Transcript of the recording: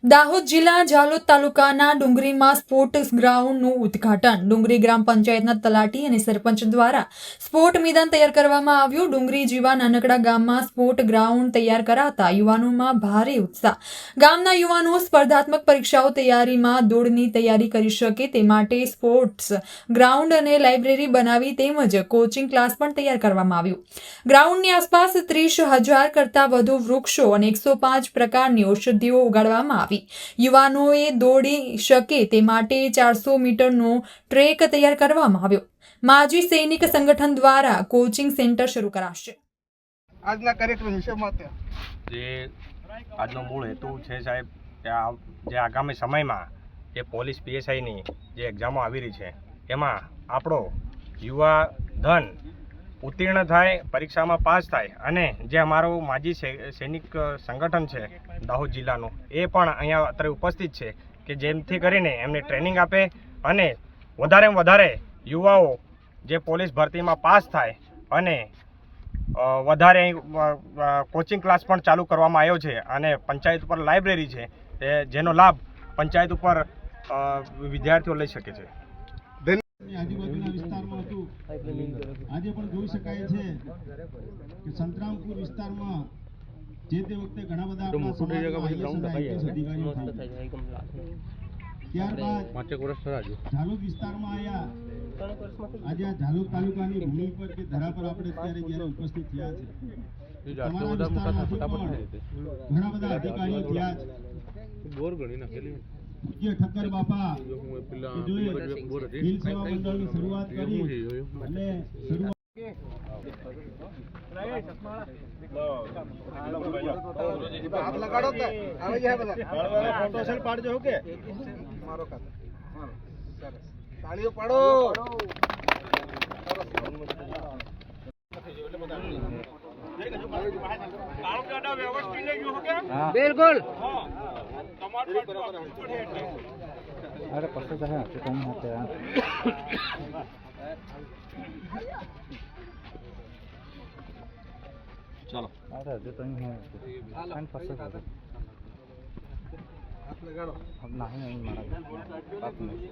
દાહોદ જિલ્લા ઝાલોદ તાલુકાના ડુંગરીમાં સ્પોર્ટ્સ ગ્રાઉન્ડનું ઉદ્ઘાટન ડુંગરી ગ્રામ પંચાયતના તલાટી અને સરપંચ દ્વારા સ્પોર્ટ મેદાન તૈયાર કરવામાં આવ્યું। ડુંગરી જેવા નાનકડા ગામમાં સ્પોર્ટ ગ્રાઉન્ડ તૈયાર કરાતા યુવાનોમાં ભારે ઉત્સાહ। ગામના યુવાનો સ્પર્ધાત્મક પરીક્ષાઓ તૈયારીમાં દોડની તૈયારી કરી શકે તે માટે સ્પોર્ટ્સ ગ્રાઉન્ડ અને લાઇબ્રેરી બનાવી તેમજ કોચિંગ ક્લાસ પણ તૈયાર કરવામાં આવ્યું। ગ્રાઉન્ડની આસપાસ 30,000 કરતાં વધુ વૃક્ષો અને 105 પ્રકારની ઔષધિઓ ઉગાડવામાં આવી। યુવાનોએ દોડી શકે તે માટે 400 મીટરનો ટ્રેક તૈયાર કરવામાં આવ્યો। માજી સૈનિક સંગઠન દ્વારા કોચિંગ સેન્ટર શરૂ કરાશે। આજના કાર્યક્રમ વિશે માતે જે આજનો મૂળ હેતુ છે સાહેબ કે જે આગામી સમયમાં જે પોલીસ પીએસઆઈની જે એક્ઝામો આવી રહી છે એમાં આપણો યુવા ધન ઉત્તીર્ણ થાય, પરીક્ષામાં પાસ થાય અને જે અમારું માજી સૈનિક સંગઠન છે દાહોદ જિલ્લાનું એ પણ અહીંયા અત્યારે ઉપસ્થિત છે કે જેમથી કરીને એમને ટ્રેનિંગ આપે અને વધારેમાં વધારે યુવાઓ જે પોલીસ ભરતીમાં પાસ થાય અને વધારે કોચિંગ ક્લાસ પણ ચાલુ કરવામાં આવ્યો છે અને પંચાયત ઉપર લાઇબ્રેરી છે જેનો લાભ પંચાયત ઉપર વિદ્યાર્થીઓ લઈ શકે છે। આજુબાજુના વિસ્તારમાં હતું આજે પણ જોઈ શકાય છે કે સંતરામપુર વિસ્તારમાં જે તે વખતે ઘણા બધા અધિકારીઓ ત્યારબાદ ઝાલોદ વિસ્તારમાં આવ્યા। આજે આ ઝાલોદ તાલુકાની ભૂમિ પર કે ધરા પર આપણે અત્યારે જ્યારે ઉપસ્થિત થયા છે તમારા વિસ્તારમાંથી પણ ઘણા બધા અધિકારીઓ થયા છે। પૂજ્ય ઠક્કર બાપા હિલ સેવા મંડળની શરૂઆત કરી અને હાથ લગાડો તો આવે છે બધા ફોટો સેલ પાડજો કે મારો ખાતે તાળીઓ પાડો। बिल्कुल अरे पसंद है आपके कम होते हैं चलो अरे जो तो नहीं है कान पसंद है હાથ લગાડો अब नहीं मारा बात नहीं